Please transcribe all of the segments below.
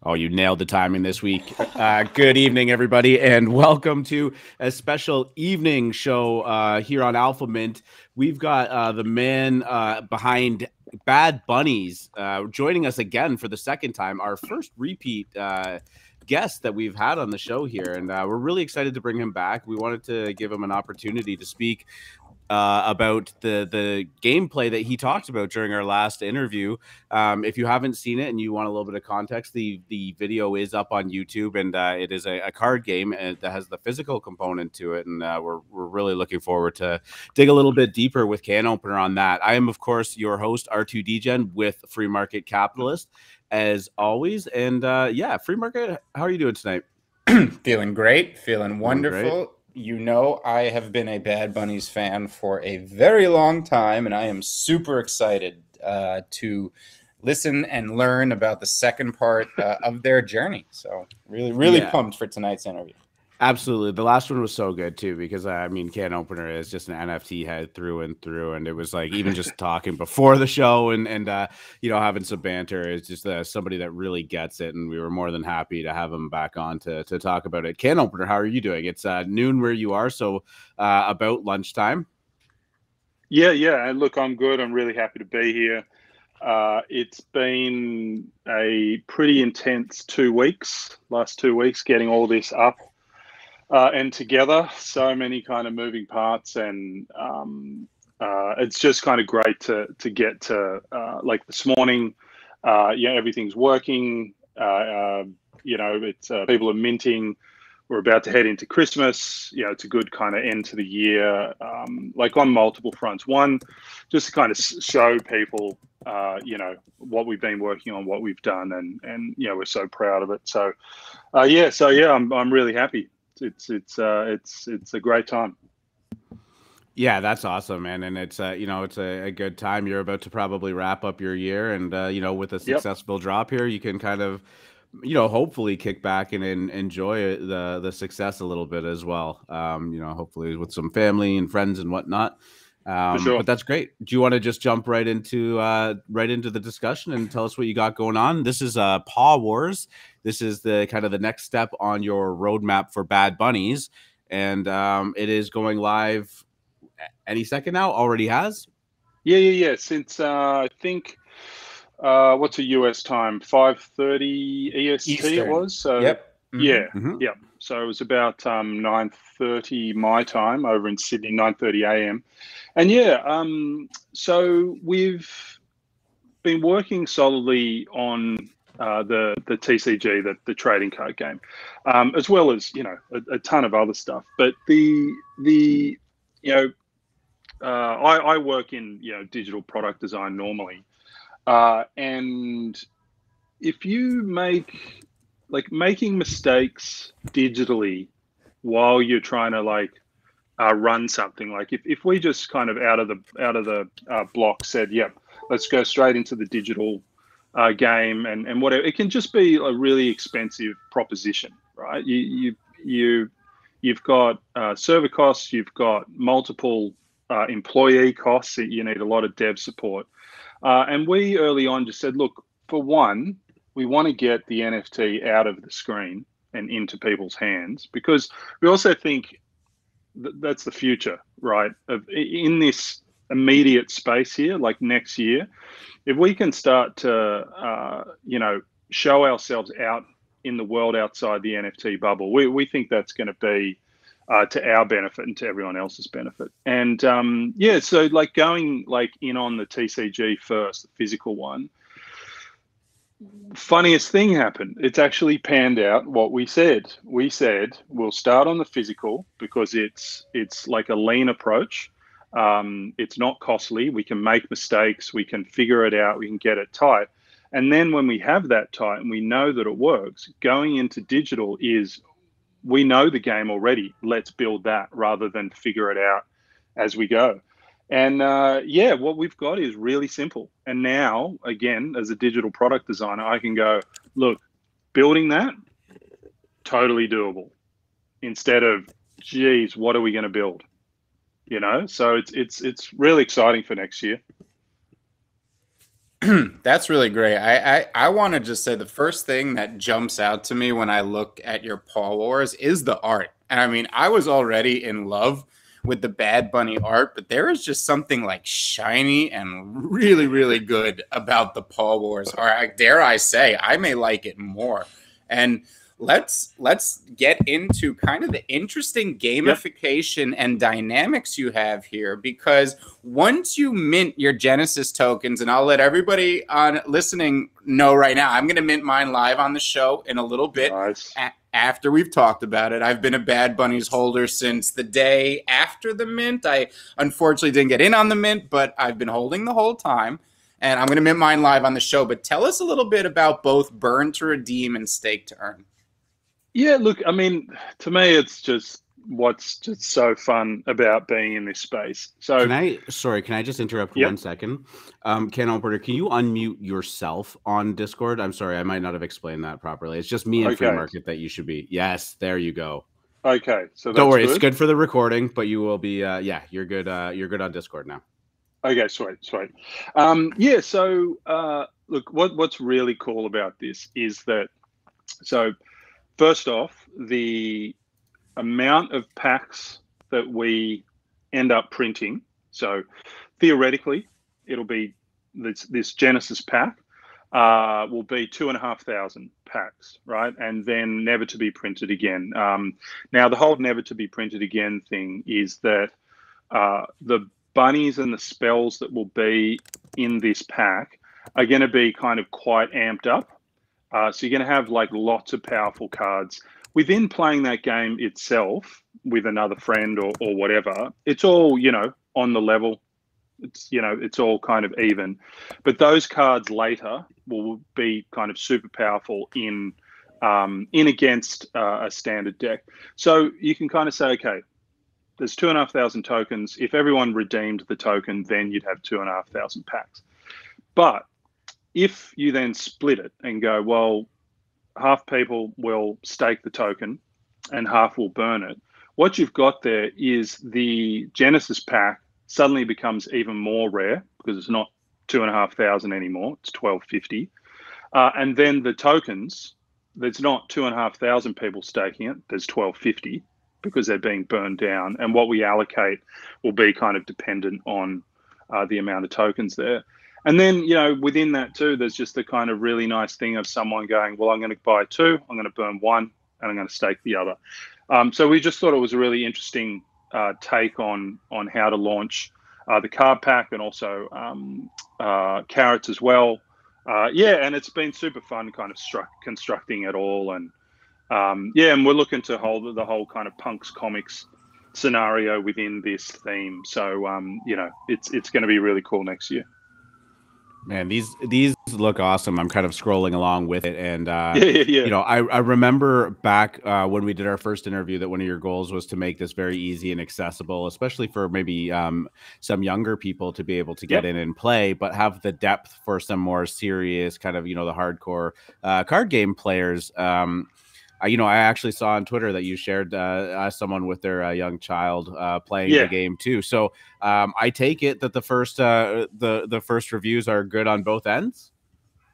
Oh, you nailed the timing this week. Good evening, everybody, and welcome to a special evening show here on Alpha Mint. We've got the man behind Bad Bunnies joining us again for the second time, our first repeat guest that we've had on the show here, and we're really excited to bring him back. We wanted to give him an opportunity to speak about the gameplay that he talked about during our last interview. If you haven't seen it and you want a little bit of context, the video is up on YouTube, and it is a card game that has the physical component to it, and we're really looking forward to dig a little bit deeper with Can Opener on that. I am, of course, your host, R2DGen, with Free Market Capitalist, as always. And yeah, Free Market, how are you doing tonight? Feeling great, feeling wonderful. You know, I have been a Bad Bunnies fan for a very long time, and I am super excited to listen and learn about the second part of their journey. So really pumped for tonight's interview. Absolutely. The last one was so good too, because I mean, Can Opener is just an NFT head through and through. And it was like, even just talking before the show and you know, having some banter is just somebody that really gets it. And we were more than happy to have him back on to talk about it. Can Opener, how are you doing? It's noon where you are. So about lunchtime. Yeah. And look, I'm good. I'm really happy to be here. It's been a pretty intense 2 weeks, last 2 weeks, getting all this up and together. So many kind of moving parts, and it's just kind of great to get to like this morning. Everything's working. You know, it's people are minting. We're about to head into Christmas. You know, it's a good kind of end to the year, like on multiple fronts. One, just to kind of show people, you know, what we've been working on, what we've done, and you know, we're so proud of it. So, I'm really happy. It's a great time. Yeah, that's awesome, man. And it's you know, it's a good time. You're about to probably wrap up your year, and you know, with a successful drop here, you can kind of, you know, hopefully kick back and enjoy the success a little bit as well. You know, hopefully with some family and friends and whatnot. For sure. But that's great. Do you want to just jump right into the discussion and tell us what you got going on? This is PAW WARZ. This is the kind of the next step on your roadmap for Bad Bunnies, and it is going live any second now. Already has. Yeah. Since I think what's a US time? 5:30 EST Eastern. It was. So yep. Yeah. So it was about 9:30 my time over in Sydney, 9:30 a.m. And so we've been working solidly on the TCG, the trading card game, as well as, you know, a ton of other stuff. But the you know, I work in, you know, digital product design normally, and if you making mistakes digitally while you're trying to run something, like if we just kind of out of the block said, yep, let's go straight into the digital game and whatever, it can just be a really expensive proposition, right? You've got server costs, you've got multiple employee costs, you need a lot of dev support, and we early on just said, look, for one, we want to get the NFT out of the screen and into people's hands, because we also think that's the future, right? In this immediate space here, like next year, if we can start to, you know, show ourselves out in the world outside the NFT bubble, we think that's going to be to our benefit and to everyone else's benefit. And so like going in on the TCG first, the physical one, funniest thing happened. It's actually panned out what we said. We said we'll start on the physical because it's like a lean approach. It's not costly. We can make mistakes. We can figure it out. We can get it tight. And then when we have that tight and we know that it works, going into digital is, we know the game already. Let's build that rather than figure it out as we go. And what we've got is really simple. And now, again, as a digital product designer, I can go, look, building that, totally doable. Instead of, geez, what are we going to build? You know, so it's really exciting for next year. That's really great. I want to just say the first thing that jumps out to me when I look at your Paw Wars is the art. And I mean, I was already in love with the Bad Bunny art, but there is just something like shiny and really, really good about the Paw Wars. Or dare I say, I may like it more. And let's get into kind of the interesting gamification and dynamics you have here, because once you mint your Genesis tokens, and I'll let everybody on listening know right now, I'm going to mint mine live on the show in a little bit. Nice. After we've talked about it. I've been a Bad Bunnies holder since the day after the mint. I unfortunately didn't get in on the mint, but I've been holding the whole time. And I'm going to mint mine live on the show. But tell us a little bit about both Burn to Redeem and Stake to Earn. Yeah, look, I mean, to me, it's just what's just so fun about being in this space. So, can I just interrupt 1 second? Ken Operator, can you unmute yourself on Discord? I'm sorry, I might not have explained that properly. It's just me and Free Market that you should be. Yes, there you go. Okay, so that's don't worry, good. It's good for the recording, but you will be. Yeah, you're good. You're good on Discord now. Okay, sweet. Yeah. So, look, what's really cool about this is that. So, first off, the amount of packs that we end up printing. So theoretically, it'll be this Genesis pack will be 2,500 packs, right? And then never to be printed again. Now, the whole never to be printed again thing is that the bunnies and the spells that will be in this pack are going to be kind of quite amped up. So you're going to have like lots of powerful cards. Within playing that game itself with another friend or whatever, it's all, on the level. It's all kind of even. But those cards later will be kind of super powerful in against a standard deck. So you can kind of say, okay, there's 2,500 tokens. If everyone redeemed the token, then you'd have 2,500 packs. But if you then split it and go, well, half people will stake the token and half will burn it, what you've got there is the Genesis pack suddenly becomes even more rare because it's not 2,500 anymore, it's 1,250. And then the tokens, there's not 2,500 people staking it, there's 1,250 because they're being burned down. And what we allocate will be kind of dependent on the amount of tokens there. And then, within that too, there's just the kind of really nice thing of someone going, well, I'm going to buy 2, I'm going to burn 1, and I'm going to stake the other. So we just thought it was a really interesting take on how to launch the card pack and also carrots as well. And it's been super fun kind of constructing it all. And and we're looking to hold the whole kind of punks comics scenario within this theme. So, it's going to be really cool next year. Man, these look awesome. I'm kind of scrolling along with it, and I remember back when we did our first interview that one of your goals was to make this very easy and accessible, especially for maybe some younger people to be able to get in and play, but have the depth for some more serious kind of the hardcore card game players. I actually saw on Twitter that you shared someone with their young child playing the game too. So I take it that the first reviews are good on both ends.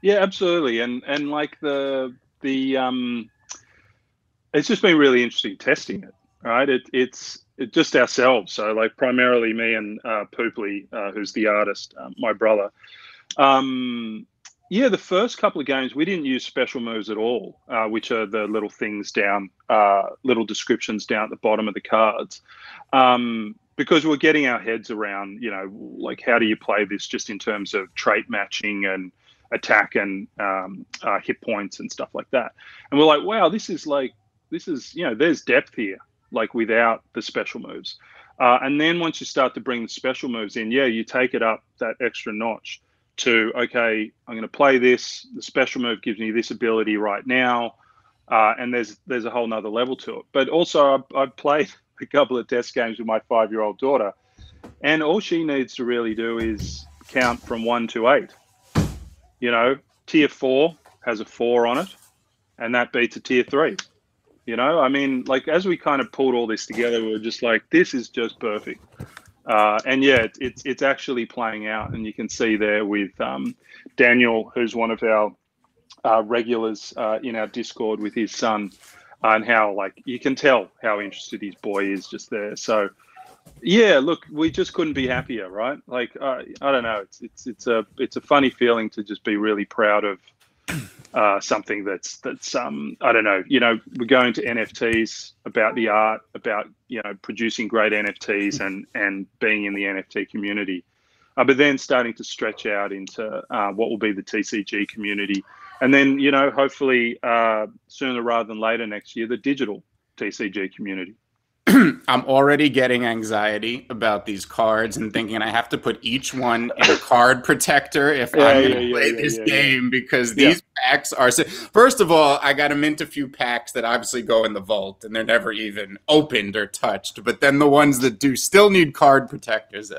Yeah, absolutely. And like the it's just been really interesting testing it. Right, it's just ourselves. So like primarily me and Pooply, who's the artist, my brother. The first couple of games, we didn't use special moves at all, which are the little things down, little descriptions down at the bottom of the cards, because we're getting our heads around, like how do you play this just in terms of trait matching and attack and hit points and stuff like that. And we're like, wow, this is there's depth here, like without the special moves. And then once you start to bring the special moves in, you take it up that extra notch to, okay, I'm going to play this. The special move gives me this ability right now. And there's a whole nother level to it. But also I've played a couple of test games with my 5-year-old daughter, and all she needs to really do is count from 1 to 8. Tier 4 has a 4 on it, and that beats a tier 3. I mean, like as we kind of pulled all this together, we were just like, this is just perfect. And yeah, it's actually playing out, and you can see there with Daniel, who's one of our regulars in our Discord, with his son, and how, like, you can tell how interested his boy is just there. So yeah, look, we just couldn't be happier, right? Like, I don't know, it's a funny feeling to just be really proud of something that's I don't know, we're going to NFTs, about the art, about producing great NFTs and being in the NFT community, but then starting to stretch out into what will be the TCG community, and then hopefully sooner rather than later next year, the digital TCG community. I'm already getting anxiety about these cards and thinking I have to put each one in a card protector if I'm going to play this game, because these packs are... First of all, I got to mint a few packs that obviously go in the vault and they're never even opened or touched. But then the ones that do still need card protectors,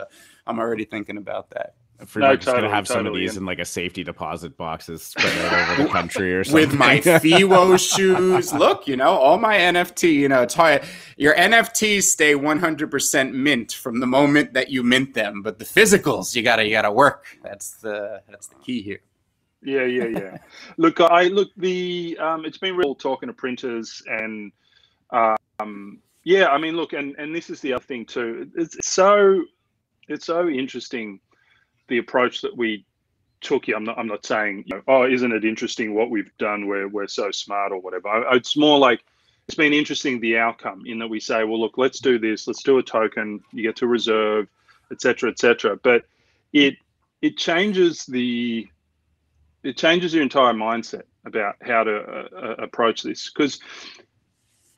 I'm already thinking about that. We're just going to have some of these in like a safety deposit boxes spread out over the country or something. With my FIWO shoes. Look, all my NFT, it's hard. Your NFTs stay 100% mint from the moment that you mint them, but the physicals, you gotta work. That's the key here. Yeah. Look, it's been real talking to printers, and I mean, look, and this is the other thing too. It's so interesting, the approach that we took here. I'm not saying, oh, isn't it interesting what we've done? We're so smart or whatever. It's more like, it's been interesting, the outcome, in that we say, well, look, let's do this. Let's do a token. You get to reserve, etc., etc. But it changes your entire mindset about how to approach this, because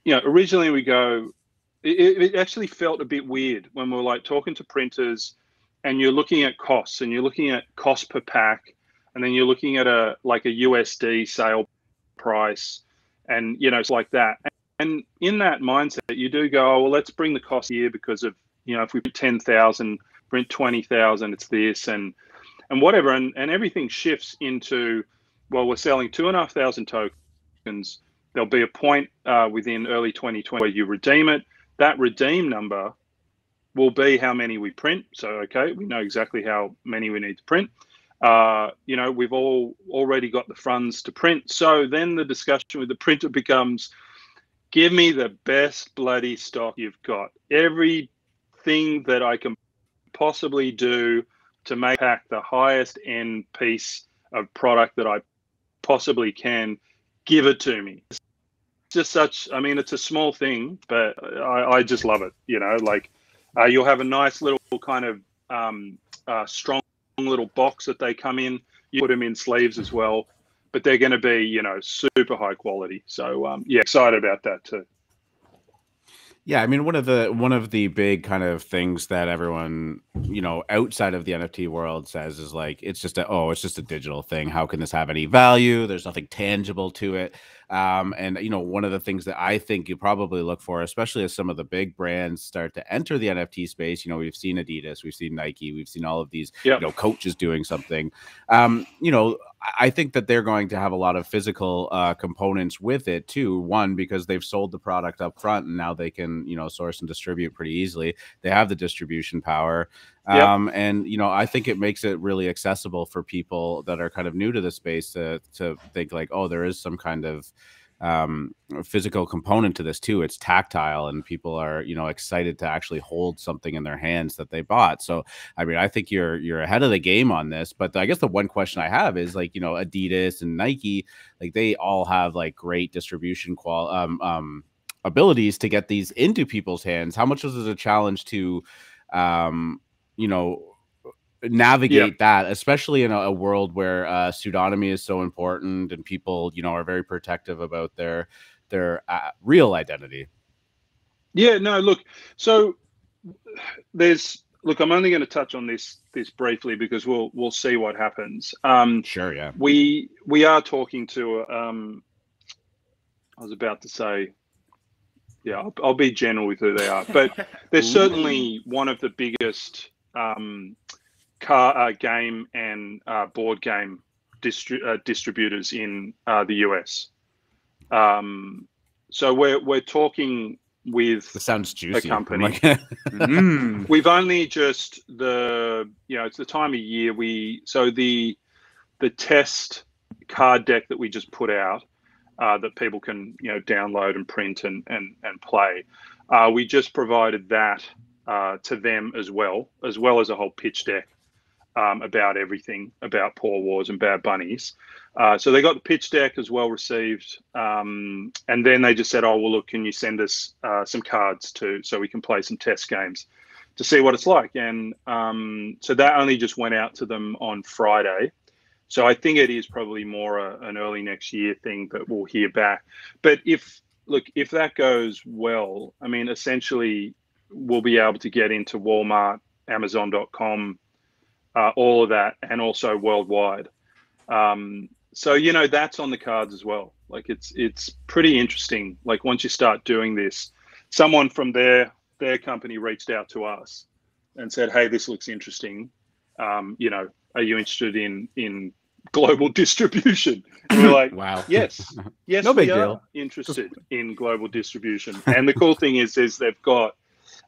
originally we go, it actually felt a bit weird when we were like talking to printers, and you're looking at costs, and you're looking at cost per pack, and then you're looking at a USD sale price, and it's like that. And in that mindset, you do go, oh, well, let's bring the cost here, because of if we print 10,000, print 20,000, it's this and whatever, and everything shifts into, well, we're selling 2,500 tokens. There'll be a point within early 2020 where you redeem it. That redeem number will be how many we print. So, okay, we know exactly how many we need to print. We've already got the funds to print. So then the discussion with the printer becomes, give me the best bloody stock you've got. Everything that I can possibly do to make pack the highest end piece of product that I possibly can, give it to me. It's just it's a small thing, but I just love it. You'll have a nice little kind of strong little box that they come in. You put them in sleeves as well, but they're going to be, super high quality. So excited about that too. Yeah, I mean, one of the big kind of things that everyone, outside of the NFT world says is like, it's just a digital thing. How can this have any value? There's nothing tangible to it. And one of the things that I think you probably look for, especially as some of the big brands start to enter the NFT space, we've seen Adidas, we've seen Nike, we've seen all of these, coaches doing something. I think that they're going to have a lot of physical components with it too. One, because they've sold the product up front, and now they can, source and distribute pretty easily. They have the distribution power. And, I think it makes it really accessible for people that are kind of new to the space to think like, oh, there is some kind of physical component to this too. It's tactile, and people are, excited to actually hold something in their hands that they bought. So, I mean, I think you're ahead of the game on this. But I guess the one question I have is like, Adidas and Nike, like they all have like great distribution abilities to get these into people's hands. How much is it a challenge to, navigate that, especially in a world where pseudonymy is so important and people, are very protective about their real identity? Yeah, no, look, so I'm only going to touch on this briefly, because we'll see what happens. Sure, yeah. We are talking to I was about to say, yeah, I'll be general with who they are, but they're certainly one of the biggest game and board game distributors in the US. So we're talking with That sounds juicy. a company. We've only just it's the time of year the test card deck that we just put out that people can download and print and play. We just provided that to them as well as a whole pitch deck about everything about Paw Wars and Bad Bunnies. So they got the pitch deck as well received, and then they just said, "Oh well, look, can you send us some cards so we can play some test games to see what it's like?" And so that only just went out to them on Friday. So I think it is probably more an early next year thing that we'll hear back. But if that goes well, I mean, essentially we'll be able to get into Walmart, Amazon.com, all of that, and also worldwide. So that's on the cards as well. Like it's pretty interesting. Like once you start doing this, someone from their company reached out to us and said, "Hey, this looks interesting. Are you interested in global distribution?" And we're like, wow, yes, no big deal. Interested in global distribution. And the cool thing is they've got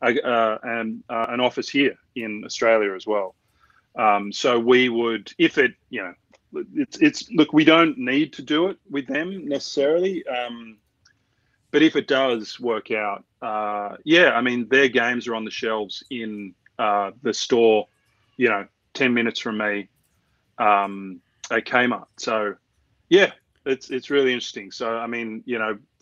an office here in Australia as well. So we would, if it, look, we don't need to do it with them necessarily. But if it does work out, I mean, their games are on the shelves in the store, 10 minutes from me at Kmart. So, yeah, it's really interesting. So, I mean,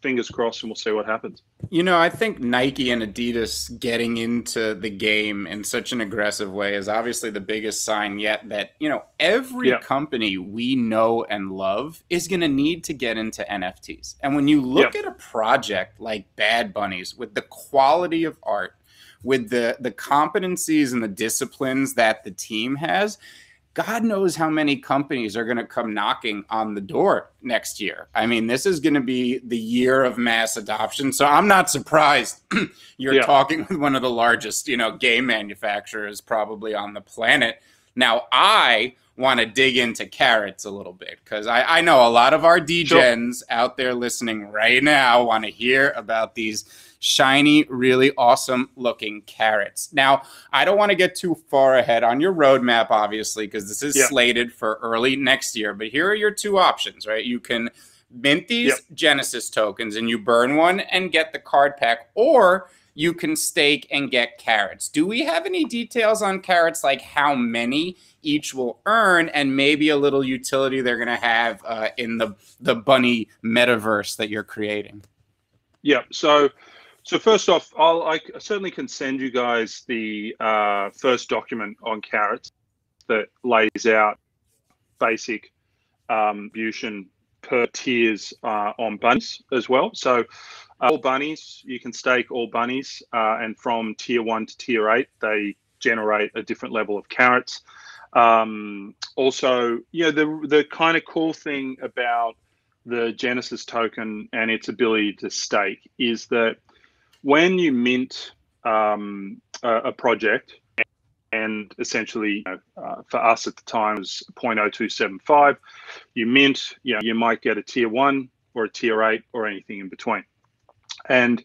fingers crossed and we'll see what happens. I think Nike and Adidas getting into the game in such an aggressive way is obviously the biggest sign yet that, every company we know and love is going to need to get into NFTs. And when you look at a project like Bad Bunnies with the quality of art, with the competencies and the disciplines that the team has, God knows how many companies are going to come knocking on the door next year. I mean, this is going to be the year of mass adoption. So I'm not surprised you're talking with one of the largest, game manufacturers probably on the planet. Now, I want to dig into carrots a little bit because I know a lot of our DGens out there listening right now want to hear about these shiny, really awesome looking carrots. Now, I don't want to get too far ahead on your roadmap, obviously, because this is slated for early next year. But here are your two options, right? You can mint these Genesis tokens and you burn one and get the card pack, or you can stake and get carrots. Do we have any details on carrots, like how many each will earn and maybe a little utility they're going to have in the bunny metaverse that you're creating? Yeah, so first off, I certainly can send you guys the first document on carrots that lays out basic distribution per tiers on bunnies as well. So all bunnies, you can stake all bunnies, and from tier 1 to tier 8, they generate a different level of carrots. Also, the kind of cool thing about the Genesis token and its ability to stake is that when you mint a project, and essentially, for us at the time it was 0.0275, you mint, you might get a tier 1 or a tier 8 or anything in between. And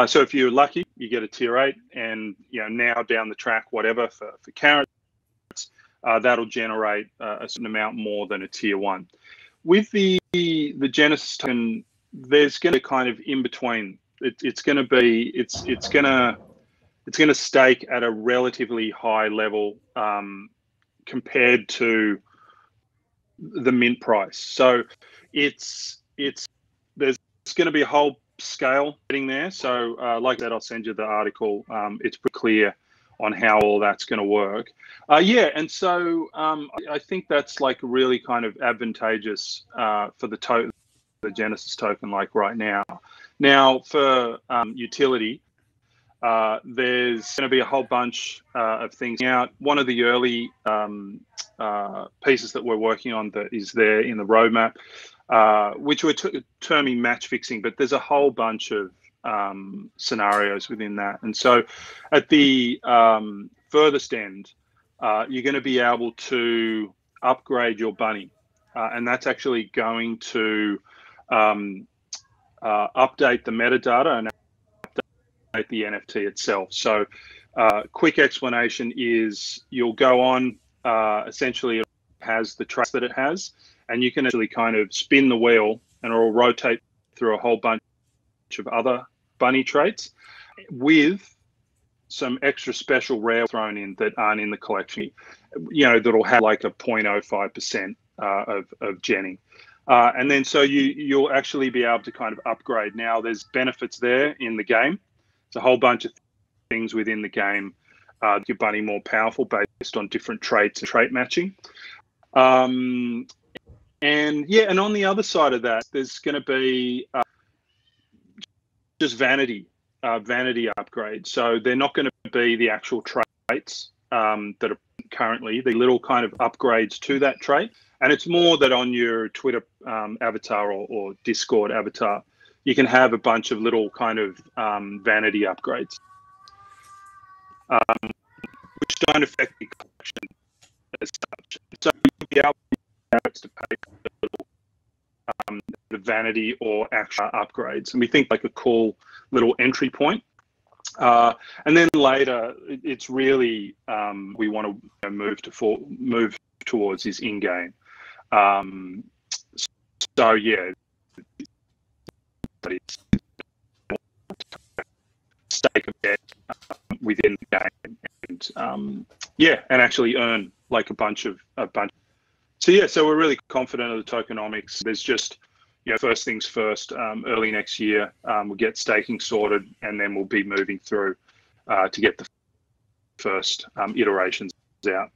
so if you're lucky, you get a tier 8, and now down the track, whatever for carrots, that'll generate a certain amount more than a tier 1. With the Genesis token, there's going to kind of in between. It's going to stake at a relatively high level compared to the mint price. So there's going to be a whole scale getting there. So like that, I'll send you the article. It's pretty clear on how all that's going to work. And so I think that's like really kind of advantageous for the Genesis token, like right now. Now for utility, there's going to be a whole bunch of things out. One of the early pieces that we're working on that is there in the roadmap, which we're terming match fixing, but there's a whole bunch of scenarios within that. And so at the furthest end, you're going to be able to upgrade your bunny. And that's actually going to update the metadata and the NFT itself. So quick explanation is you'll go on, essentially it has the traits that it has, and you can actually kind of spin the wheel and it will rotate through a whole bunch of other bunny traits with some extra special rare thrown in that aren't in the collection, that'll have like a 0.05% of genning. And then so you'll actually be able to kind of upgrade. Now there's benefits there in the game. It's a whole bunch of things within the game your bunny more powerful based on different traits and trait matching. And on the other side of that, there's going to be just vanity upgrades. So they're not going to be the actual traits that are currently the little kind of upgrades to that trait. And it's more that on your Twitter avatar or Discord avatar, you can have a bunch of little kind of vanity upgrades, which don't affect the collection as such. So you'll be able to pay for the vanity or actual upgrades. And we think like a cool little entry point. And then later, it's really we want to move towards is in-game. So yeah, stake a bet within the game, and and actually earn like a bunch. So yeah, so we're really confident of the tokenomics. There's just, first things first, early next year, we'll get staking sorted, and then we'll be moving through to get the first iterations out.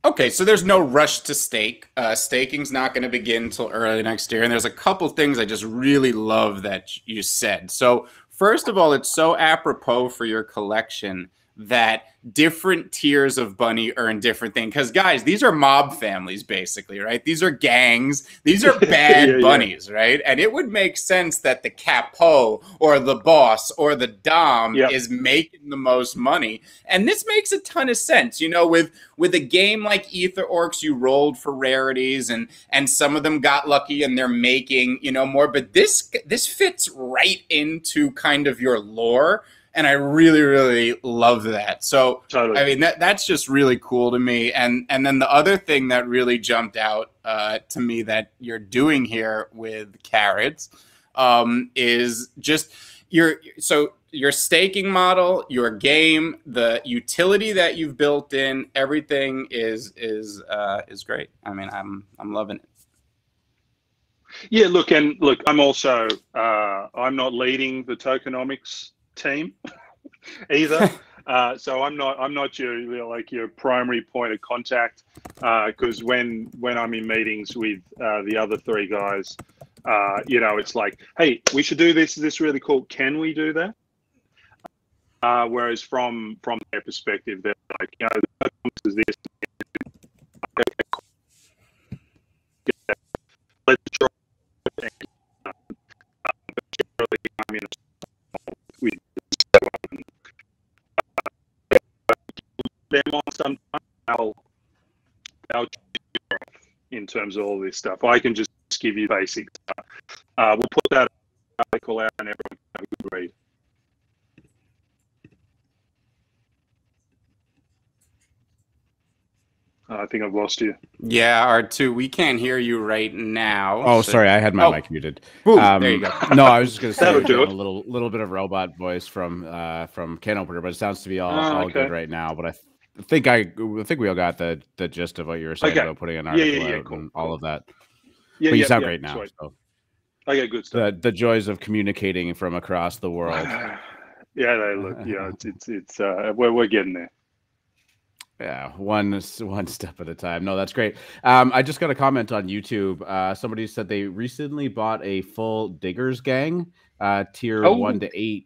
Okay, so there's no rush to stake. Staking's not going to begin until early next year, and there's a couple things I just really love that you said. So first of all, it's so apropos for your collection that different tiers of bunny earn different things. Because, guys, these are mob families, basically, right? These are gangs. These are bad bunnies, right? And it would make sense that the capo or the boss or the dom is making the most money. And this makes a ton of sense. With a game like Ether Orcs, you rolled for rarities, and some of them got lucky and they're making, more. But this fits right into kind of your lore. And I really, really love that. So, totally. I mean, that's just really cool to me. And then the other thing that really jumped out to me that you're doing here with carrots is just your staking model, your game, the utility that you've built in, everything is great. I mean, I'm loving it. Yeah, look, I'm also I'm not leading the tokenomics team either, so I'm not your primary point of contact, because when I'm in meetings with the other three guys, it's like, hey, we should do this. Is this really cool? Can we do that? Whereas from their perspective, they're like, the is this. Okay, cool. Let's try. Them on some I'll in terms of all this stuff. I can just give you basics. We'll put that article out and everyone can have a good read. I think I've lost you. Yeah, R2, we can't hear you right now. Oh, sorry, I had my mic muted. There you go. No, I was just going to say a little bit of robot voice from Can Opener, but it sounds to be all good right now. But I think we all got the gist of what you were saying about putting an article out and all of that. Yeah, but you sound great now. So. Okay, good stuff. The joys of communicating from across the world. It's we're getting there. Yeah, one step at a time. No, that's great. I just got a comment on YouTube. Somebody said they recently bought a full Diggers gang, tier 1 to 8.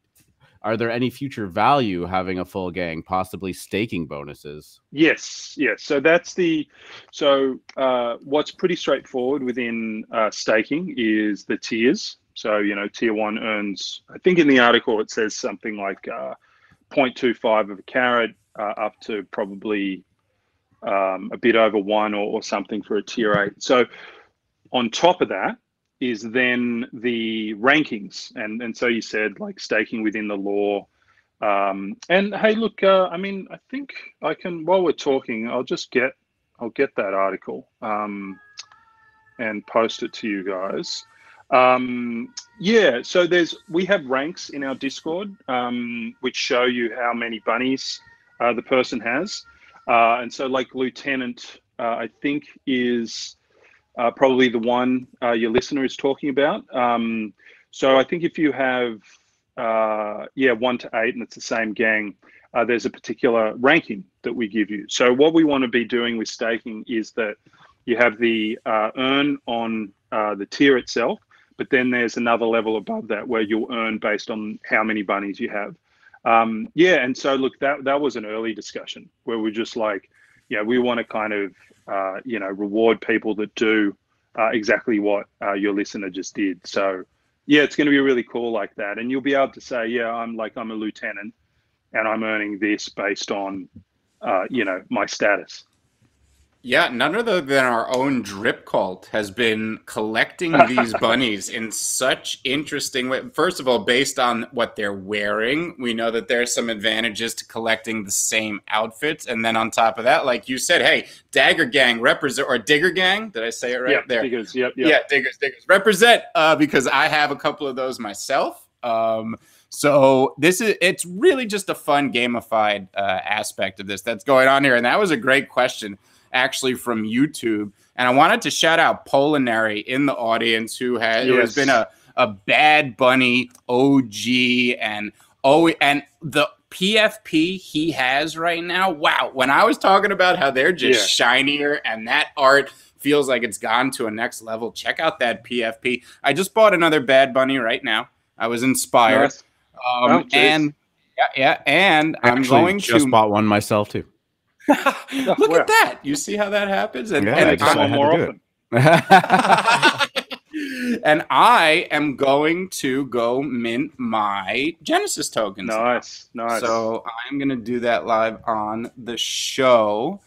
Are there any future value having a full gang, possibly staking bonuses? Yes. So that's what's pretty straightforward within staking is the tiers. So, tier 1 earns, I think in the article it says something like 0.25 of a carrot, up to probably a bit over 1 or something for a tier 8. So on top of that, is then the rankings, and so you said like staking within the law. And hey, look, I mean, I think I can, while we're talking, I'll get that article and post it to you guys. Yeah, so we have ranks in our Discord, which show you how many bunnies the person has. And so like Lieutenant, I think is probably the one your listener is talking about. So I think if you have, 1 to 8, and it's the same gang, there's a particular ranking that we give you. So what we want to be doing with staking is that you have the earn on the tier itself, but then there's another level above that where you'll earn based on how many bunnies you have. And so look, that was an early discussion where we're just like, we want to kind of, reward people that do exactly what your listener just did. So yeah, it's going to be really cool like that. And you'll be able to say, yeah, I'm a lieutenant and I'm earning this based on, my status. Yeah, none other than our own Drip Cult has been collecting these bunnies in such interesting way. First of all, based on what they're wearing, we know that there's some advantages to collecting the same outfits. And then on top of that, like you said, hey, Dagger Gang represent, or Digger Gang, did I say it right? Yep, there? Diggers, yep. Yeah, Diggers represent, because I have a couple of those myself. So it's really just a fun gamified aspect of this that's going on here. And that was a great question, actually, from YouTube. And I wanted to shout out Polinary in the audience, who has been a Bad Bunny OG, and the PFP he has right now. Wow. When I was talking about how they're just shinier and that art feels like it's gone to a next level, check out that PFP. I just bought another Bad Bunny right now. I was inspired. Nice. And I'm going to just bought one myself too. Look at that. You see how that happens? And I just come on more often. And I am going to go mint my Genesis tokens. Nice. So I'm going to do that live on the show.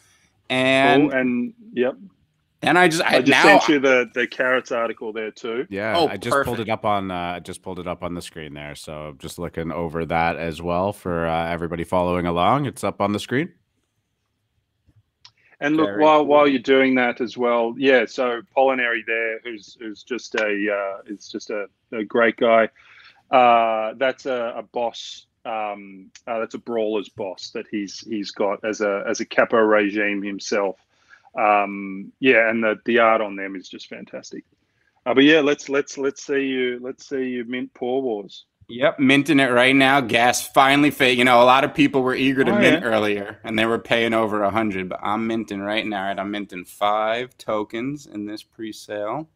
And yep. And I just sent you the carrots article there too. Yeah, I just pulled it up on the screen there. So just looking over that as well for everybody following along. It's up on the screen. And look, while you're doing that as well, yeah. So Polinary there, who's just a great guy. That's a boss. That's a brawler's boss that he's got as a capo regime himself. And the art on them is just fantastic. But yeah, let's see you mint PAW WARZ. Yep, minting it right now. Gas finally fade. A lot of people were eager to mint earlier, and they were paying over 100. But I'm minting right now. Right, I'm minting 5 tokens in this pre-sale.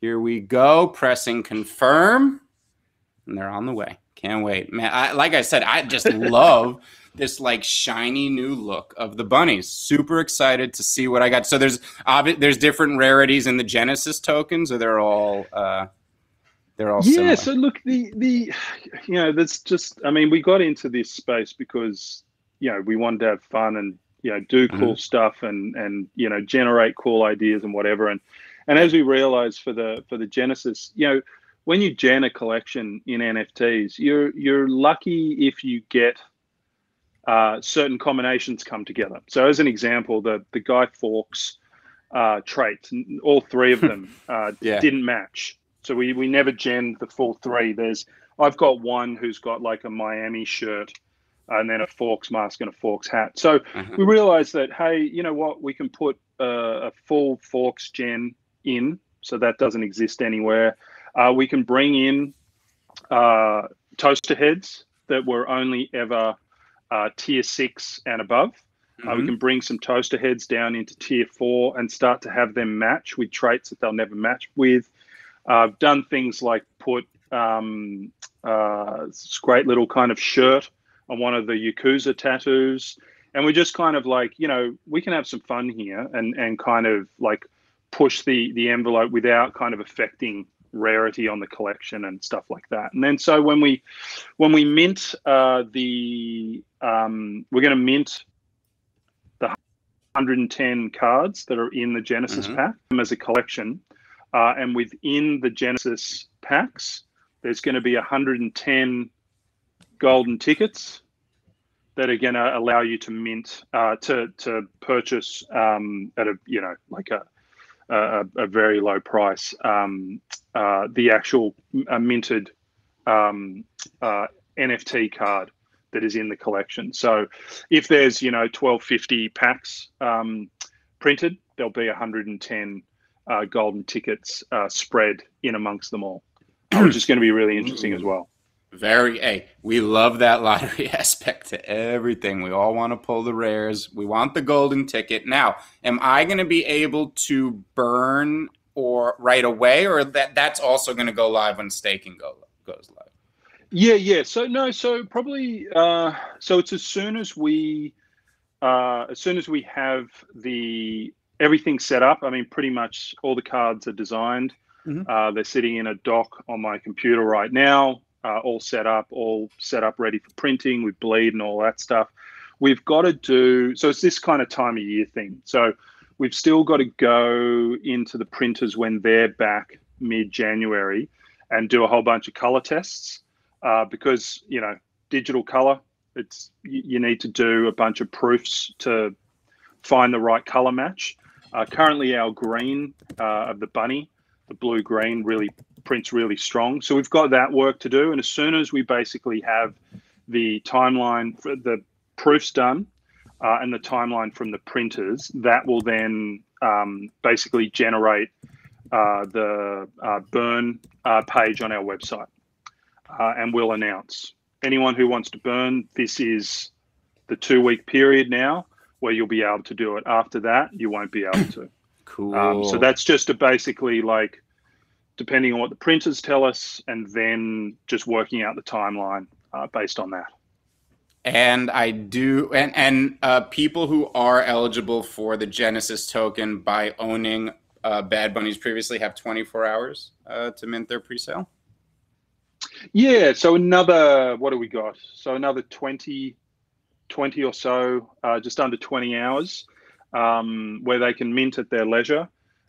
Here we go. Pressing confirm, and they're on the way. Can't wait, man. Like I said, I just love this like shiny new look of the bunnies. Super excited to see what I got. So there's different rarities in the Genesis tokens, or they're all similar. So look, that's just, I mean, we got into this space because we wanted to have fun and do cool stuff and generate cool ideas and whatever. And as we realized for the Genesis, when you gen a collection in NFTs, you're lucky if you get certain combinations come together. So as an example, the Guy Fawkes traits, all 3 of them didn't match. So we never genned the full 3. I've got one who's got like a Miami shirt and then a Fawkes mask and a Fawkes hat. So we realized that, hey, you know what? We can put a full Fawkes gen in, so that doesn't exist anywhere. We can bring in toaster heads that were only ever tier 6 and above. We can bring some toaster heads down into tier 4 and start to have them match with traits that they'll never match with. I've done things like put this great little kind of shirt on one of the Yakuza tattoos. And we just kind of like, we can have some fun here and kind of like push the envelope without kind of affecting rarity on the collection and stuff like that. And then so when we mint we're going to mint the 110 cards that are in the Genesis pack as a collection. and within the Genesis packs, there's going to be 110 golden tickets that are going to allow you to mint to purchase at a very low price the actual minted NFT card that is in the collection. So if there's 1250 packs printed, there'll be 110 golden tickets spread in amongst them all, which is going to be really interesting as well. We love that lottery aspect to everything. We all want to pull the rares. We want the golden ticket. Now, am I going to be able to burn or right away, or that's also going to go live when staking goes live? Yeah. So probably so it's as soon as we have everything set up. I mean, pretty much all the cards are designed. Mm-hmm. They're sitting in a dock on my computer right now. All set up, ready for printing with bleed and all that stuff. We've got to do, so it's this kind of time of year thing. So we've still got to go into the printers when they're back mid-January and do a whole bunch of color tests because, digital color, you need to do a bunch of proofs to find the right color match. Currently our green of the bunny, the blue-green, really prints really strong. So we've got that work to do. And as soon as we basically have the timeline for the proofs done and the timeline from the printers, that will then basically generate the burn page on our website. And we'll announce anyone who wants to burn, this is the 2-week period now where you'll be able to do it. After that, you won't be able to. Cool. So that's just to basically depending on what the printers tell us, and then just working out the timeline based on that. And I do, and people who are eligible for the Genesis token by owning Bad Bunnies previously have 24 hours to mint their presale. Yeah. So what do we got? So another 20 or so, just under 20 hours, where they can mint at their leisure.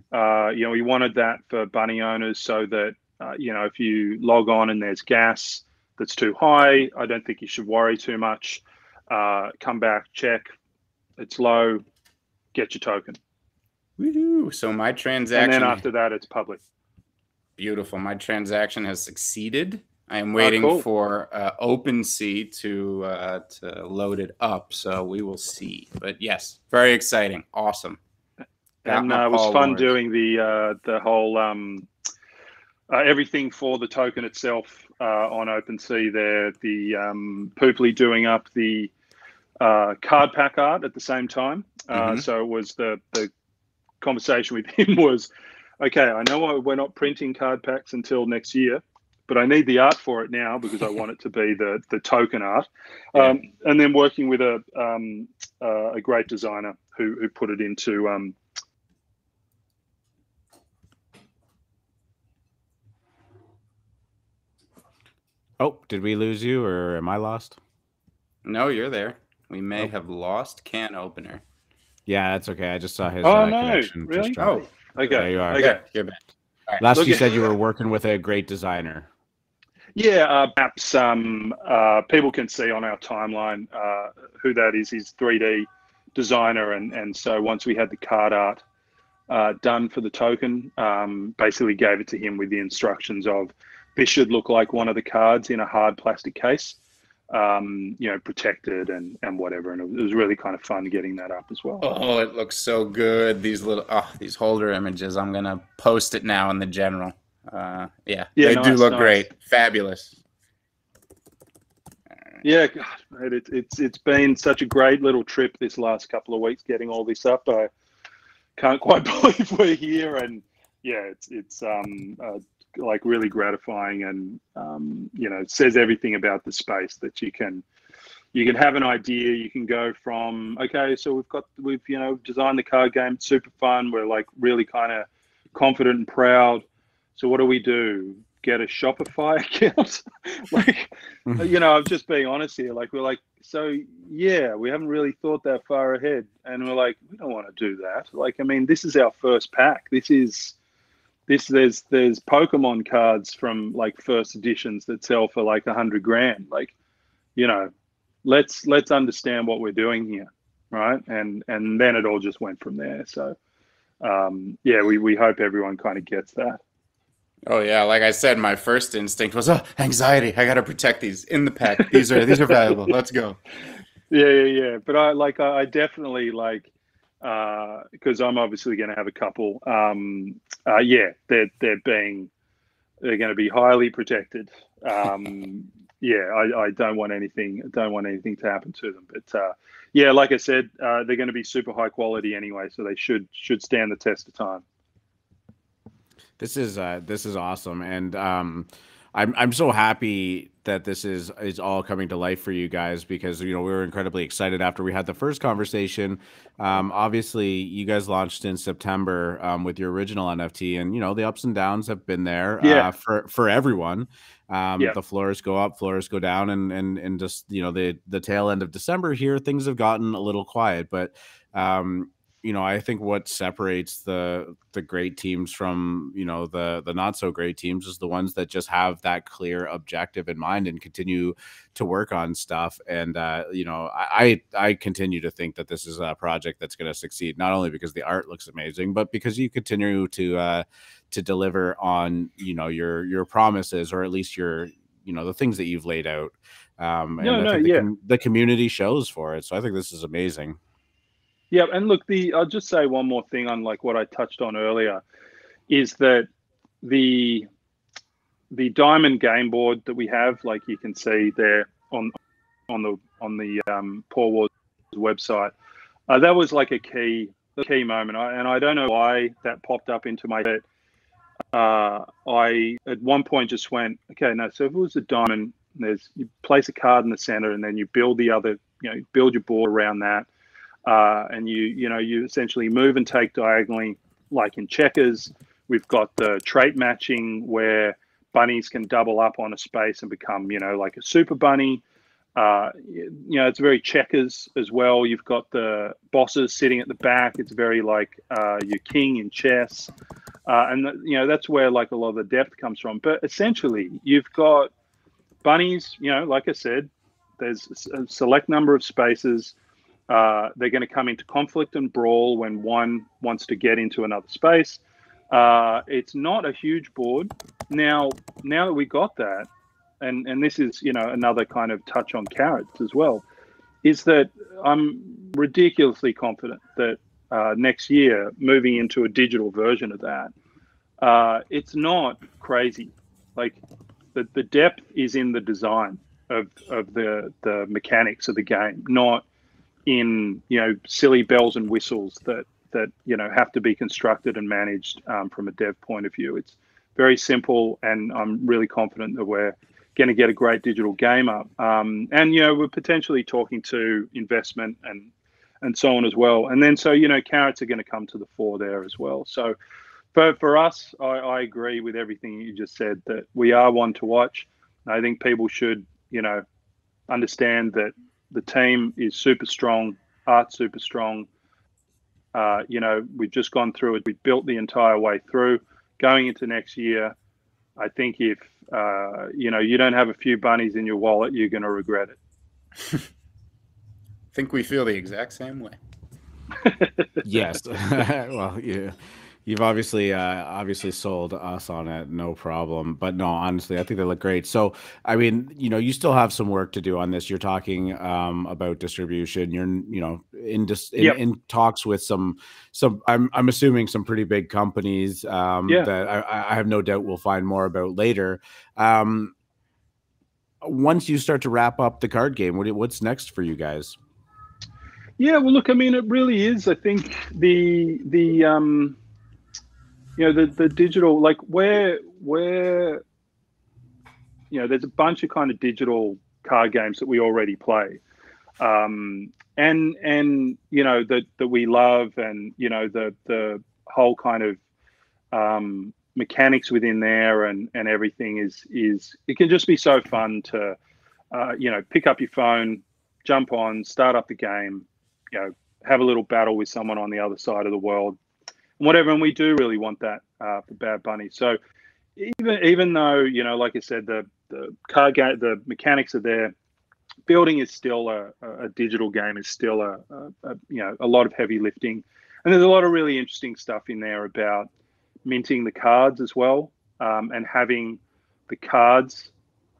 We wanted that for bunny owners so that, if you log on and there's gas that's too high, I don't think you should worry too much. Come back, check, it's low, get your token. Woohoo! So my transaction... And then after that, it's public. Beautiful. My transaction has succeeded. I am waiting for OpenSea to load it up, so we will see. But yes, very exciting. Awesome. And it was fun doing the whole everything for the token itself on OpenSea there. The Pooply doing up the card pack art at the same time. So it was the conversation with him was, okay, I know we're not printing card packs until next year, but I need the art for it now because I want it to be the token art. And then working with a great designer who put it into... Oh, did we lose you, or am I lost? No, you're there. We may have lost Can Opener. Yeah, that's okay. I just saw his connection. Really? Just okay. There you are. Okay. You're back. Right. Last you said you were working with a great designer. Yeah, perhaps people can see on our timeline who that is. He's 3D designer, and so once we had the card art done for the token, basically gave it to him with the instructions of, this should look like one of the cards in a hard plastic case, protected and whatever. And it was really kind of fun getting that up as well. Oh, it looks so good. These holder images. I'm gonna post it now in the general. They do look great. Fabulous. Yeah, God, it's been such a great little trip this last couple of weeks getting all this up. I can't quite believe we're here, and it's like really gratifying, and it says everything about the space that you can have an idea. You can go from, okay, so we've designed the card game, it's super fun, we're like really kind of confident and proud. So what do? Get a Shopify account? I'm just being honest here. Like, we're like, so yeah, we haven't really thought that far ahead, and we're like, we don't want to do that. Like, I mean, this is our first pack. This is there's Pokemon cards from like first editions that sell for like $100,000. Like, let's understand what we're doing here, right? And then it all just went from there. So we hope everyone kind of gets that. Oh yeah, like I said, my first instinct was, oh, anxiety. I got to protect these in the pack. These are valuable. Let's go. Yeah. But I definitely like, because I'm obviously going to have a couple. They're going to be highly protected. I don't want anything to happen to them. But like I said, they're going to be super high quality anyway, so they should stand the test of time. This is awesome, and I'm so happy that this is all coming to life for you guys, because we were incredibly excited after we had the first conversation. Obviously, you guys launched in September with your original NFT, and the ups and downs have been there for everyone. The floors go up, floors go down, and just the tail end of December here, things have gotten a little quiet, but I think what separates the great teams from the not so great teams is the ones that just have that clear objective in mind and continue to work on stuff. And I continue to think that this is a project that's going to succeed, not only because the art looks amazing, but because you continue to deliver on your promises, or at least your the things that you've laid out. The community shows for it. So I think this is amazing. Yeah, and look, I'll just say one more thing on like what I touched on earlier, is that the diamond game board that we have, like you can see there on the PAW WARZ website, that was like a key moment, and I don't know why that popped up into my head. I at one point just went, okay, no. So if it was a diamond, you place a card in the center, and then you build build your board around that. And you essentially move and take diagonally, like in checkers. We've got the trait matching where bunnies can double up on a space and become, like a super bunny. It's very checkers as well. You've got the bosses sitting at the back. It's very like your king in chess. And that's where like a lot of the depth comes from. But essentially, you've got bunnies, like I said, there's a select number of spaces. They're going to come into conflict and brawl when one wants to get into another space. It's not a huge board. Now that we got that, and this is another kind of touch on carrots as well, is that I'm ridiculously confident that next year, moving into a digital version of that, it's not crazy. Like the depth is in the design of the mechanics of the game, not in silly bells and whistles that have to be constructed and managed from a dev point of view. It's very simple, and I'm really confident that we're going to get a great digital game up. And we're potentially talking to investment and so on as well. And then carrots are going to come to the fore there as well. So for us, I agree with everything you just said, that we are one to watch. I think people should understand that the team is super strong, art's super strong. We've just gone through it. We built the entire way through. Going into next year, I think if you don't have a few bunnies in your wallet, you're going to regret it. I think we feel the exact same way. Yes. Well, yeah. You've obviously sold us on it, no problem. But no, honestly, I think they look great. So, I mean, you still have some work to do on this. You're talking about distribution. You're in talks with some I'm assuming some pretty big companies that I have no doubt we'll find more about later. Once you start to wrap up the card game, what's next for you guys? Yeah, well, look, I mean, it really is. I think the digital, like where there's a bunch of kind of digital card games that we already play, and that we love, and the whole kind of mechanics within there and everything is it can just be so fun to pick up your phone, jump on, start up the game, have a little battle with someone on the other side of the world. whatever. And we do really want that for Bad Bunny. So even though, you know, like I said, the card game, the mechanics are there, building is still a digital game, is still you know, a lot of heavy lifting, and there's a lot of really interesting stuff in there about minting the cards as well, and having the cards,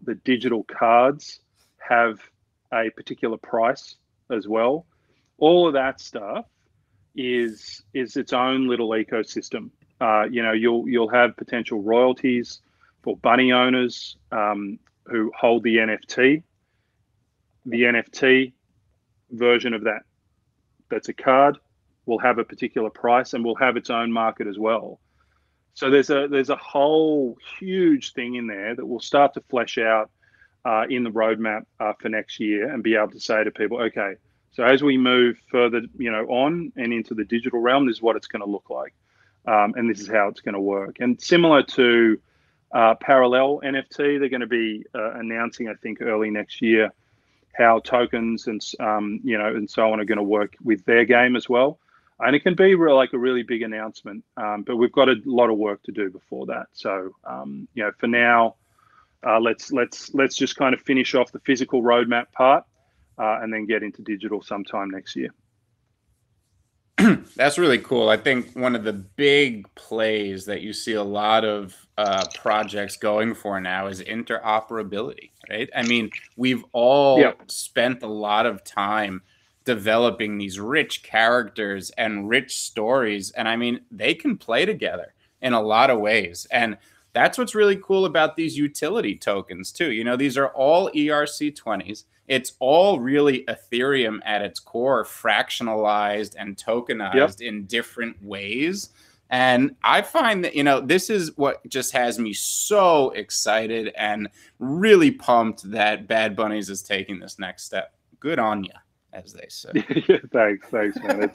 the digital cards, have a particular price as well. All of that stuff is its own little ecosystem. You know, you'll have potential royalties for bunny owners who hold the NFT. The NFT version of that's a card, will have a particular price and will have its own market as well. So there's a whole huge thing in there that will start to flesh out in the roadmap for next year, and be able to say to people, okay, so as we move further, you know, on and into the digital realm, this is what it's going to look like, and this is how it's going to work. And similar to Parallel NFT, they're going to be announcing, I think, early next year, how tokens and you know, and so on are going to work with their game as well. And it can be like a really big announcement, but we've got a lot of work to do before that. So you know, for now, let's just kind of finish off the physical roadmap part, and then get into digital sometime next year. That's really cool. I think one of the big plays that you see a lot of projects going for now is interoperability, right? I mean, we've all spent a lot of time developing these rich characters and rich stories. And I mean, they can play together in a lot of ways. And that's what's really cool about these utility tokens too. You know, these are all ERC20s. It's all really Ethereum at its core, fractionalized and tokenized in different ways. And I find that, you know, this is what just has me so excited and really pumped that Bad Bunnies is taking this next step. Good on you, as they say. Yeah, thanks, man.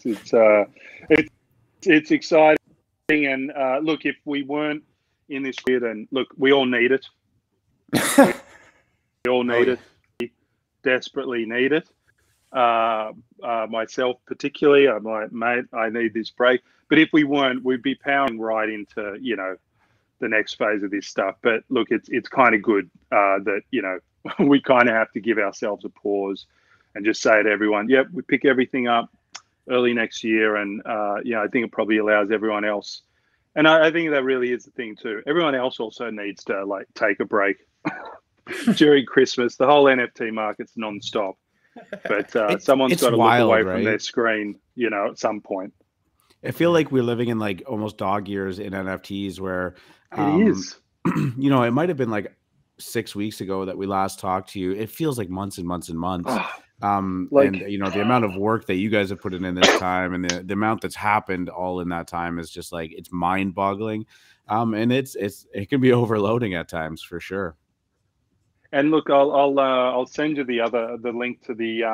It's exciting. And look, if we weren't in this year, then look, we all need it. We all need it. Desperately need it. Myself particularly, I'm like, mate, I need this break. But if we weren't, we'd be powering right into, you know, the next phase of this stuff. But look, it's kind of good that, you know, we kind of have to give ourselves a pause and just say to everyone, yep, we pick everything up early next year. And, you know, I think it probably allows everyone else. And I think that really is the thing too. Everyone else also needs to like take a break during Christmas. The whole NFT market's non-stop. But someone's got to look away from their screen, you know, at some point. I feel like we're living in like almost dog years in NFTs where it is. You know, it might have been like 6 weeks ago that we last talked to you. It feels like months and months and months. And you know, the amount of work that you guys have put in this time, and the amount that's happened all in that time is just like, it's mind boggling. And it can be overloading at times for sure. And look, I'll send you the link to the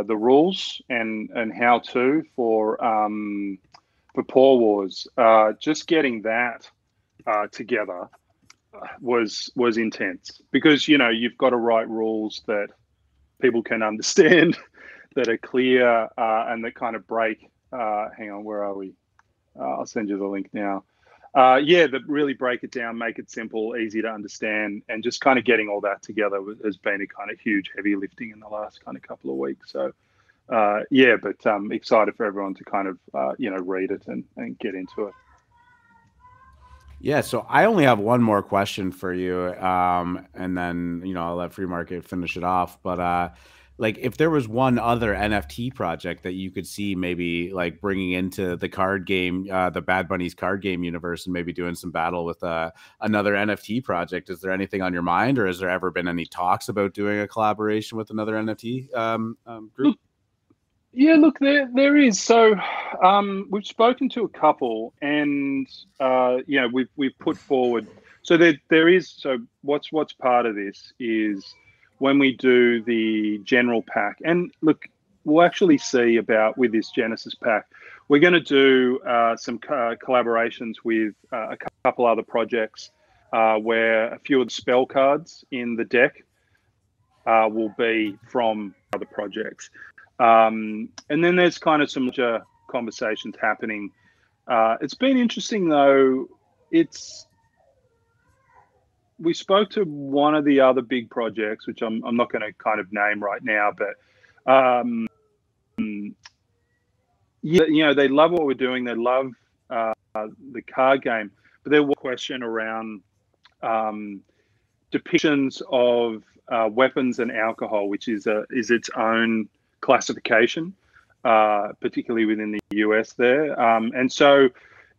rules and how to for PAW WARZ. Just getting that together was intense, because, you know, you've got to write rules that people can understand, that are clear, and that kind of break. Hang on, where are we? I'll send you the link now. Yeah, that really break it down, make it simple, easy to understand, and just kind of getting all that together has been a kind of huge heavy lifting in the last kind of couple of weeks. So yeah, but excited for everyone to kind of you know, read it and get into it. Yeah, so I only have one more question for you, and then, you know, I'll let Free Market finish it off. But like, if there was one other NFT project that you could see maybe like bringing into the card game, the Bad Bunnies card game universe, and maybe doing some battle with another NFT project, is there anything on your mind, or has there ever been any talks about doing a collaboration with another NFT group? Yeah, look, there is. So we've spoken to a couple, and you know, we've put forward. So there is. So what's part of this is when we do the general pack, and look, we'll actually see about with this Genesis pack, we're going to do some collaborations with a couple other projects where a few of the spell cards in the deck will be from other projects. And then there's kind of some conversations happening. It's been interesting though. We spoke to one of the other big projects, which I'm not going to kind of name right now, but yeah, you know, they love what we're doing. They love the card game, but there was a question around depictions of weapons and alcohol, which is its own classification, particularly within the US there, and so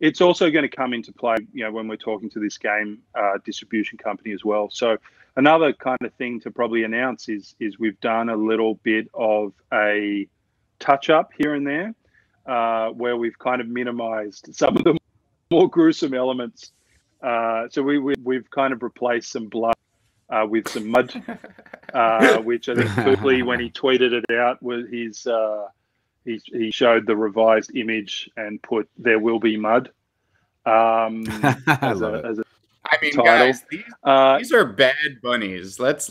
it's also going to come into play, you know, when we're talking to this game distribution company as well. So another kind of thing to probably announce is we've done a little bit of a touch up here and there, where we've kind of minimized some of the more gruesome elements. So we've kind of replaced some blood with some mud, which I think Pooply, when he tweeted it out, was he showed the revised image and put "There will be mud" as a I mean, title. guys, these are Bad Bunnies. Let's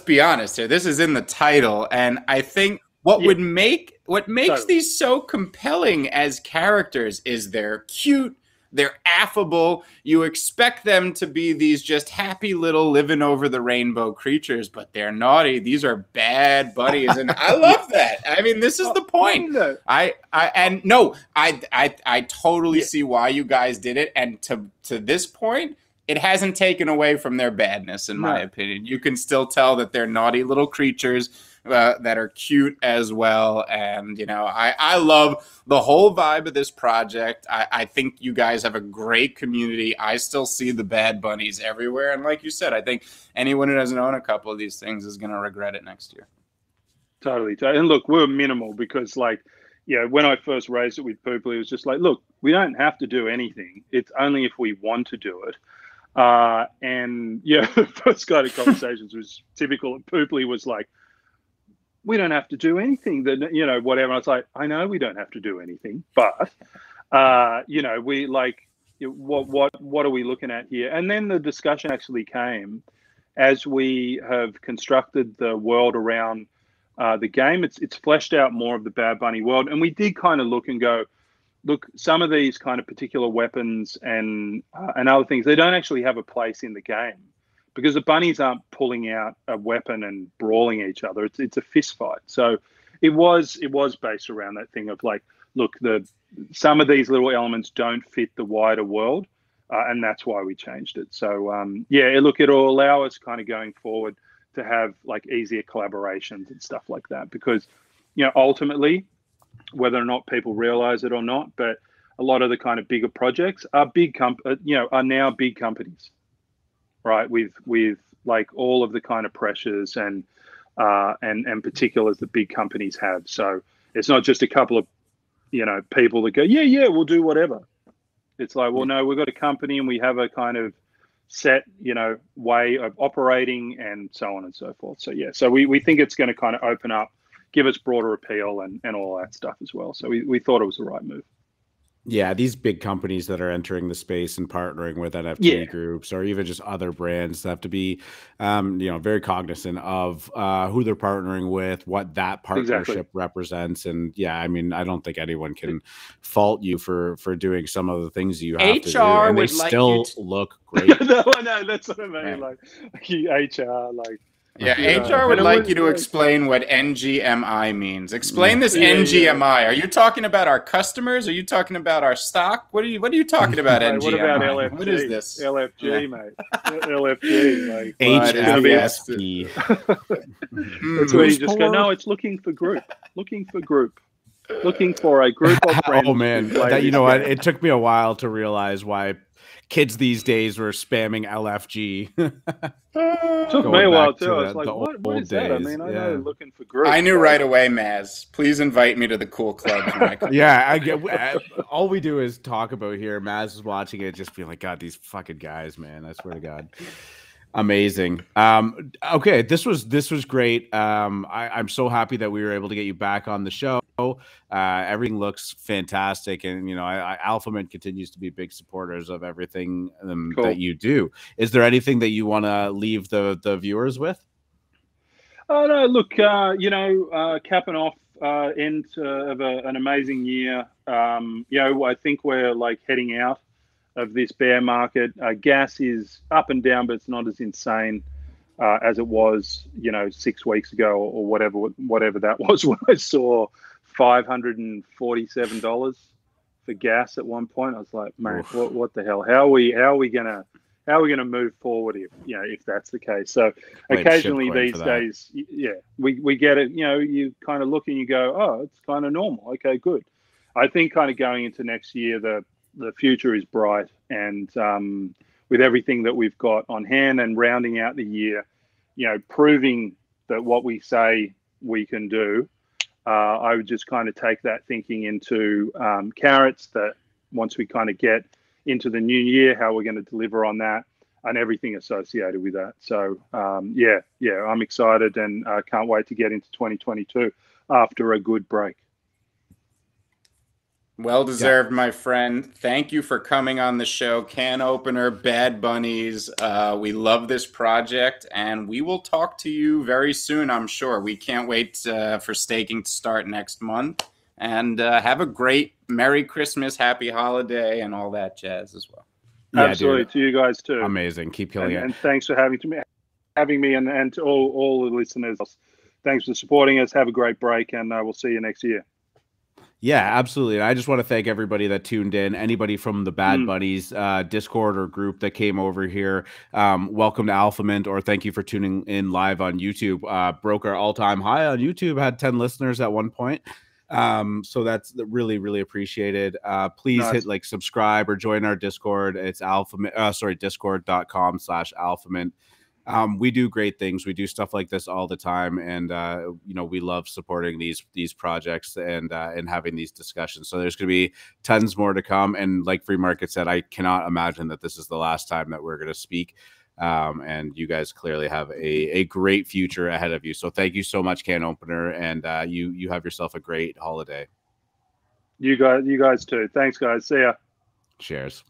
be honest here. This is in the title, and I think what makes these so compelling as characters is they're cute. They're affable. You expect them to be these just happy little living over the rainbow creatures, but they're naughty. These are bad bunnies, and I love that. I mean, this is the point. I totally see why you guys did it, and to this point, it hasn't taken away from their badness, in my opinion. You can still tell that they're naughty little creatures that are cute as well. And, you know, I love the whole vibe of this project. I think you guys have a great community. I still see the Bad Bunnies everywhere. And like you said, I think anyone who doesn't own a couple of these things is going to regret it next year. Totally. And look, we're minimal because, like, you know, when I first raised it with Pooply, it was just like, look, we don't have to do anything. It's only if we want to do it. And yeah, the first kind of conversations was typical. Pooply was like, we don't have to do anything, that, you know, whatever. And I was like, I know we don't have to do anything, but you know, we like, what are we looking at here? And then the discussion actually came as we have constructed the world around the game. It's fleshed out more of the Bad Bunny world, and we did kind of look and go, look, some of these kind of particular weapons and other things, they don't actually have a place in the game, because the bunnies aren't pulling out a weapon and brawling each other. It's a fist fight. So it was based around that thing of like, look, some of these little elements don't fit the wider world, and that's why we changed it. So yeah, look, it'll allow us kind of going forward to have like easier collaborations and stuff like that, because, you know, ultimately, whether or not people realize it or not, but a lot of the kind of bigger projects are are now big companies, right? With like all of the kind of pressures and particulars that big companies have. So it's not just a couple of, you know, people that go, yeah, we'll do whatever. It's like, well, no, we've got a company and we have a kind of set, you know, way of operating and so on and so forth. So yeah, so we think it's going to kind of open up, give us broader appeal and all that stuff as well. So we thought it was the right move. Yeah, these big companies that are entering the space and partnering with NFT groups or even just other brands have to be, you know, very cognizant of who they're partnering with, what that partnership represents. And yeah, I mean, I don't think anyone can fault you for doing some of the things you have to do. And they still look great. No, that's what I mean. Like HR, like. Yeah, HR would like you to explain what NGMI means. Explain this NGMI. Are you talking about our customers? Are you talking about our stock? What are you talking about, NGMI? What about LFG? What is this? LFG, mate. LFG, like HFSP. That's where you just go, no, it's looking for group. Looking for a group of friends. Oh man, you know what? It took me a while to realize why kids these days were spamming LFG. Took me a while too. I was like, what is that? I mean, I know they're looking for groups. I knew right away, Maz. Please invite me to the cool club. Yeah, I get. All we do is talk about here. Maz is watching it, just being like, God, these fucking guys, man. I swear to God. Amazing. Okay, this was great. I'm so happy that we were able to get you back on the show. Everything looks fantastic, and you know, AlphaMint continues to be big supporters of everything that you do. Is there anything that you want to leave the viewers with? Oh no, look, you know, capping off end of an amazing year. I think we're like heading out of this bear market. Gas is up and down, but it's not as insane as it was, 6 weeks ago or whatever that was when I saw $547 for gas at one point. I was like, man, what the hell? How are we gonna move forward if that's the case? So occasionally these days, we get it. You kind of look and you go, oh, it's kind of normal. Okay, good. I think kind of going into next year, the future is bright, and with everything that we've got on hand and rounding out the year, proving that what we say we can do. I would just kind of take that thinking into carrots, that once we kind of get into the new year, how we're going to deliver on that and everything associated with that. So, I'm excited and can't wait to get into 2022 after a good break. Well deserved, my friend. Thank you for coming on the show. Can opener, Bad Bunnies. We love this project, and we will talk to you very soon, I'm sure. We can't wait for staking to start next month. And have a great Merry Christmas, Happy Holiday, and all that jazz as well. Yeah, absolutely, dude. To you guys too. Amazing. Keep killing it. And thanks for having me, and to all the listeners. Thanks for supporting us. Have a great break, and we'll see you next year. Yeah, absolutely. And I just want to thank everybody that tuned in, anybody from the Bad Bunnies Discord or group that came over here. Welcome to AlphaMint, or thank you for tuning in live on YouTube. Broke our all-time high on YouTube, had 10 listeners at one point. So that's really, really appreciated. Please hit like subscribe or join our Discord. It's discord.com/AlphaMint. We do great things. We do stuff like this all the time, and we love supporting these projects and having these discussions. So there's going to be tons more to come. And like Free Market said, I cannot imagine that this is the last time that we're going to speak. And you guys clearly have a great future ahead of you. So thank you so much, Can Opener, and you have yourself a great holiday. You guys too. Thanks, guys. See ya. Cheers.